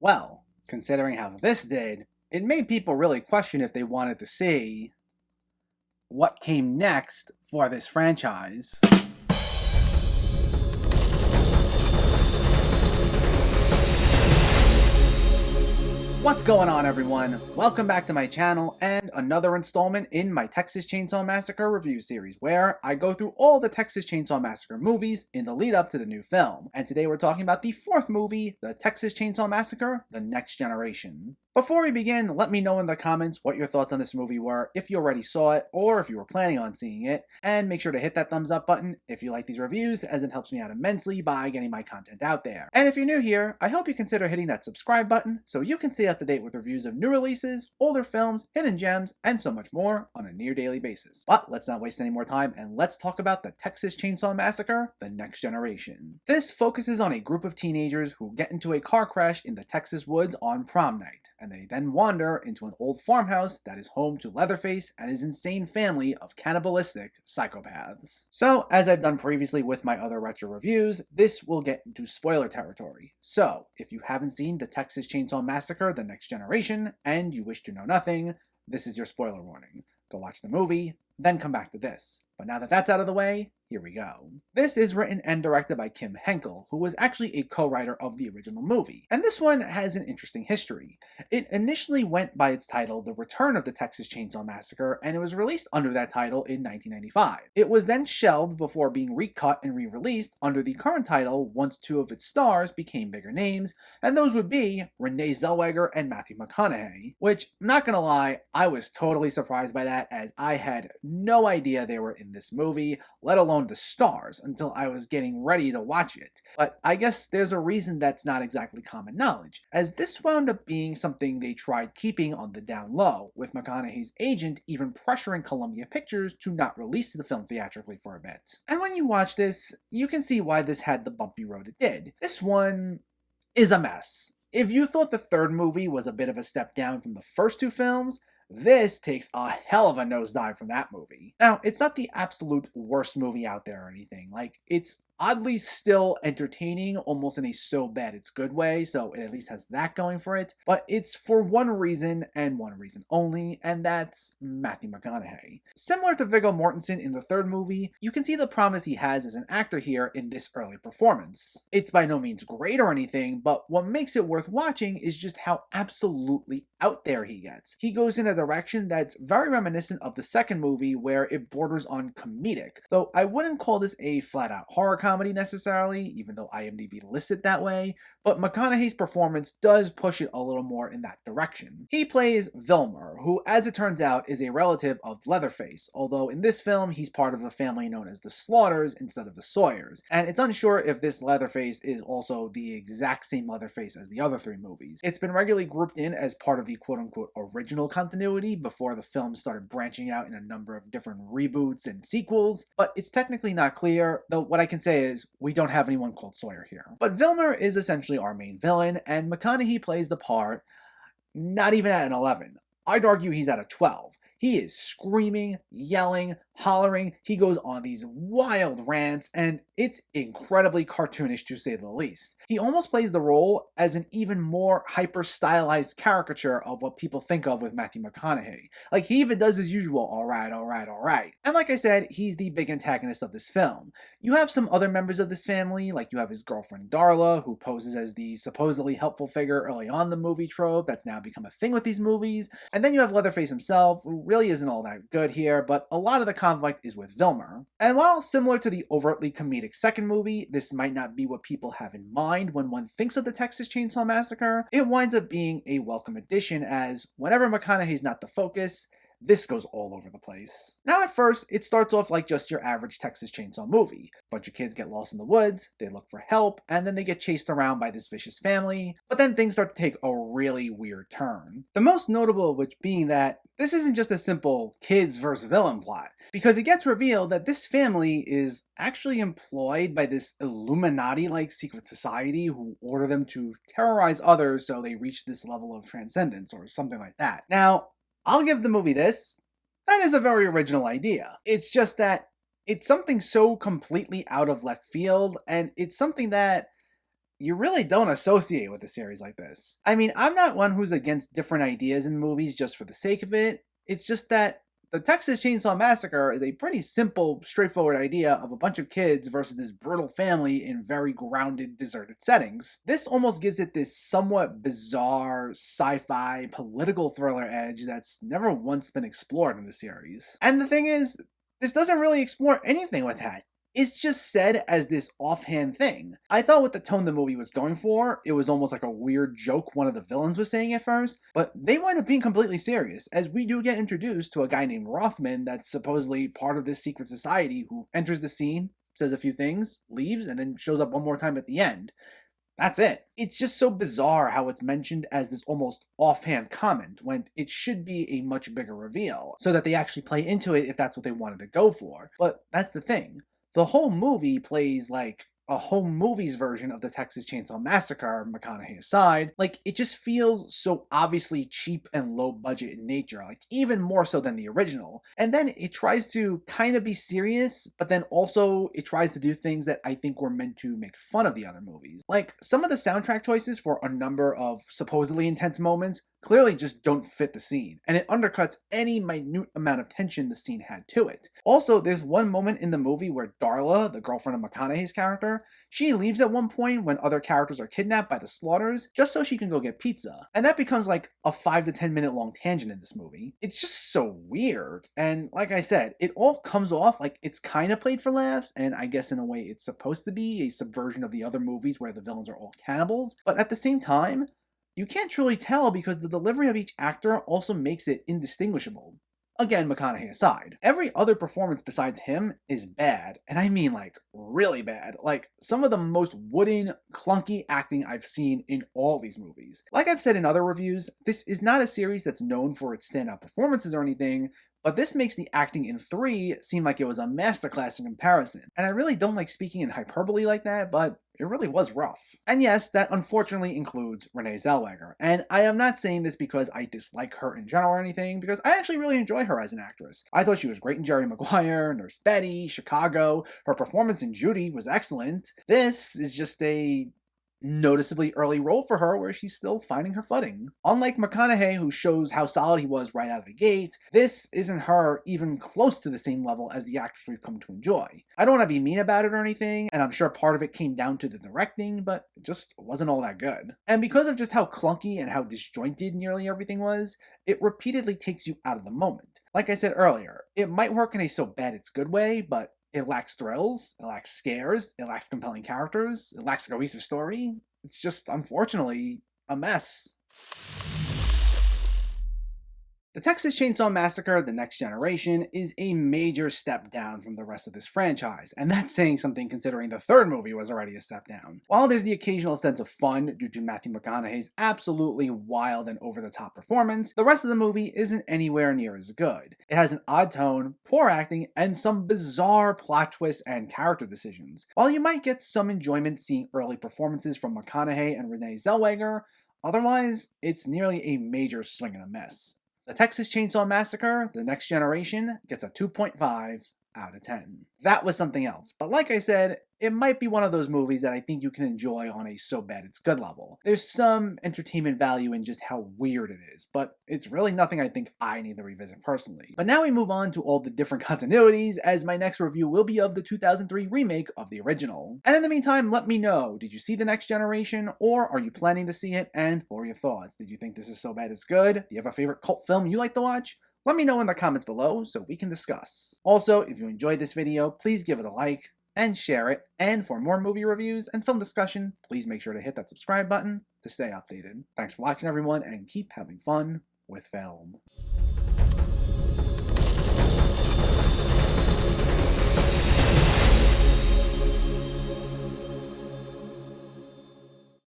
Well, considering how this did, it made people really question if they wanted to see what came next for this franchise. What's going on, everyone? Welcome back to my channel and another installment in my Texas Chainsaw Massacre review series, where I go through all the Texas Chainsaw Massacre movies in the lead up to the new film. And today we're talking about the fourth movie, the Texas Chainsaw Massacre, The Next Generation. Before we begin, let me know in the comments what your thoughts on this movie were, if you already saw it or if you were planning on seeing it, and make sure to hit that thumbs up button if you like these reviews, as it helps me out immensely by getting my content out there. And if you're new here, I hope you consider hitting that subscribe button so you can stay up to date with reviews of new releases, older films, hidden gems, and so much more on a near daily basis. But let's not waste any more time and let's talk about the Texas Chainsaw Massacre, The Next Generation. This focuses on a group of teenagers who get into a car crash in the Texas woods on prom night, and they then wander into an old farmhouse that is home to Leatherface and his insane family of cannibalistic psychopaths. So, as I've done previously with my other retro reviews, this will get into spoiler territory. So, if you haven't seen the Texas Chainsaw Massacre, The Next Generation, and you wish to know nothing, this is your spoiler warning. Go watch the movie, then come back to this. But now that that's out of the way, here we go. This is written and directed by Kim Henkel, who was actually a co-writer of the original movie. And this one has an interesting history. It initially went by its title, The Return of the Texas Chainsaw Massacre, and it was released under that title in 1995. It was then shelved before being recut and re-released under the current title once two of its stars became bigger names, and those would be Renee Zellweger and Matthew McConaughey, which, I'm not gonna lie, I was totally surprised by that, as I had no idea they were in this movie, let alone the stars, until I was getting ready to watch it. But I guess there's a reason that's not exactly common knowledge, as this wound up being something they tried keeping on the down low, with McConaughey's agent even pressuring Columbia Pictures to not release the film theatrically for a bit. And when you watch this, you can see why this had the bumpy road it did. This one is a mess. If you thought the third movie was a bit of a step down from the first two films, this takes a hell of a nosedive from that movie. Now, it's not the absolute worst movie out there or anything. Like, it's oddly still entertaining, almost in a so bad it's good way, so it at least has that going for it. But it's for one reason and one reason only, and that's Matthew McConaughey. Similar to Viggo Mortensen in the third movie, you can see the promise he has as an actor here in this early performance. It's by no means great or anything, but what makes it worth watching is just how absolutely out there he gets. He goes in a direction that's very reminiscent of the second movie, where it borders on comedic, though I wouldn't call this a flat-out horror comedy necessarily, even though IMDb lists it that way, but McConaughey's performance does push it a little more in that direction. He plays Vilmer, who, as it turns out, is a relative of Leatherface, although in this film he's part of a family known as the Slaughters instead of the Sawyers, and it's unsure if this Leatherface is also the exact same Leatherface as the other three movies. It's been regularly grouped in as part of the quote-unquote original continuity before the film started branching out in a number of different reboots and sequels, but it's technically not clear, though what I can say is we don't have anyone called Sawyer here. But Vilmer is essentially our main villain, and McConaughey plays the part not even at an 11. I'd argue he's at a 12. He is screaming, yelling, hollering. He goes on these wild rants, and it's incredibly cartoonish to say the least. He almost plays the role as an even more hyper-stylized caricature of what people think of with Matthew McConaughey. Like, he even does his usual, all right, all right, all right. And like I said, he's the big antagonist of this film. You have some other members of this family, like you have his girlfriend Darla, who poses as the supposedly helpful figure early on in the movie trope that's now become a thing with these movies. And then you have Leatherface himself, who really isn't all that good here, but a lot of the conflict is with Vilmer. And while similar to the overtly comedic second movie, this might not be what people have in mind when one thinks of the Texas Chainsaw Massacre, it winds up being a welcome addition, as whenever McConaughey's not the focus, this goes all over the place. Now at first, it starts off like just your average Texas Chainsaw movie. A bunch of kids get lost in the woods, they look for help, and then they get chased around by this vicious family, but then things start to take a really weird turn. The most notable of which being that this isn't just a simple kids versus villain plot, because it gets revealed that this family is actually employed by this Illuminati-like secret society who order them to terrorize others so they reach this level of transcendence or something like that. Now, I'll give the movie this. That is a very original idea. It's just that it's something so completely out of left field, and it's something that you really don't associate with a series like this. I mean, I'm not one who's against different ideas in movies just for the sake of it. It's just that the Texas Chainsaw Massacre is a pretty simple, straightforward idea of a bunch of kids versus this brutal family in very grounded, deserted settings. This almost gives it this somewhat bizarre, sci-fi, political thriller edge that's never once been explored in the series. And the thing is, this doesn't really explore anything with that. It's just said as this offhand thing. I thought with the tone the movie was going for, it was almost like a weird joke one of the villains was saying at first, but they wind up being completely serious, as we do get introduced to a guy named Rothman that's supposedly part of this secret society who enters the scene, says a few things, leaves, and then shows up one more time at the end. That's it. It's just so bizarre how it's mentioned as this almost offhand comment when it should be a much bigger reveal, so that they actually play into it if that's what they wanted to go for. But that's the thing. The whole movie plays like a home movies version of the Texas Chainsaw Massacre, McConaughey aside. Like, it just feels so obviously cheap and low budget in nature, like even more so than the original. And then it tries to kind of be serious, but then also it tries to do things that I think were meant to make fun of the other movies. Like, some of the soundtrack choices for a number of supposedly intense moments clearly just don't fit the scene, and it undercuts any minute amount of tension the scene had to it. Also, there's one moment in the movie where Darla, the girlfriend of McConaughey's character, she leaves at one point when other characters are kidnapped by the Slaughters just so she can go get pizza. And that becomes like a 5 to 10 minute long tangent in this movie. It's just so weird. And like I said, it all comes off like it's kind of played for laughs, and I guess in a way it's supposed to be a subversion of the other movies where the villains are all cannibals. But at the same time, you can't truly tell because the delivery of each actor also makes it indistinguishable. Again, McConaughey aside. Every other performance besides him is bad, and I mean like really bad. Like some of the most wooden, clunky acting I've seen in all these movies. Like I've said in other reviews, this is not a series that's known for its standout performances or anything, but this makes the acting in 3 seem like it was a masterclass in comparison. And I really don't like speaking in hyperbole like that, but it really was rough. And yes, that unfortunately includes Renee Zellweger. And I am not saying this because I dislike her in general or anything, because I actually really enjoy her as an actress. I thought she was great in Jerry Maguire, Nurse Betty, Chicago. Her performance in Judy was excellent. This is just a noticeably early role for her where she's still finding her footing. Unlike McConaughey, who shows how solid he was right out of the gate, this isn't her even close to the same level as the actress we've come to enjoy. I don't want to be mean about it or anything, and I'm sure part of it came down to the directing, but it just wasn't all that good. And because of just how clunky and how disjointed nearly everything was, it repeatedly takes you out of the moment. Like I said earlier, it might work in a so bad it's good way, but it lacks thrills, it lacks scares, it lacks compelling characters, it lacks a cohesive story. It's just, unfortunately, a mess. The Texas Chainsaw Massacre: The Next Generation is a major step down from the rest of this franchise, and that's saying something considering the third movie was already a step down. While there's the occasional sense of fun due to Matthew McConaughey's absolutely wild and over-the-top performance, the rest of the movie isn't anywhere near as good. It has an odd tone, poor acting, and some bizarre plot twists and character decisions. While you might get some enjoyment seeing early performances from McConaughey and Renee Zellweger, otherwise, it's nearly a major swing and a miss. The Texas Chainsaw Massacre: The Next Generation gets a 2.5 out of 10. That was something else, but like I said, it might be one of those movies that I think you can enjoy on a so bad it's good level. There's some entertainment value in just how weird it is, but it's really nothing I think I need to revisit personally. But now we move on to all the different continuities, as my next review will be of the 2003 remake of the original. And in the meantime, let me know, did you see The Next Generation, or are you planning to see it, and what were your thoughts? Did you think this is so bad it's good? Do you have a favorite cult film you like to watch? Let me know in the comments below so we can discuss. Also, if you enjoyed this video, please give it a like and share it. And for more movie reviews and film discussion, please make sure to hit that subscribe button to stay updated. Thanks for watching, everyone, and keep having fun with film.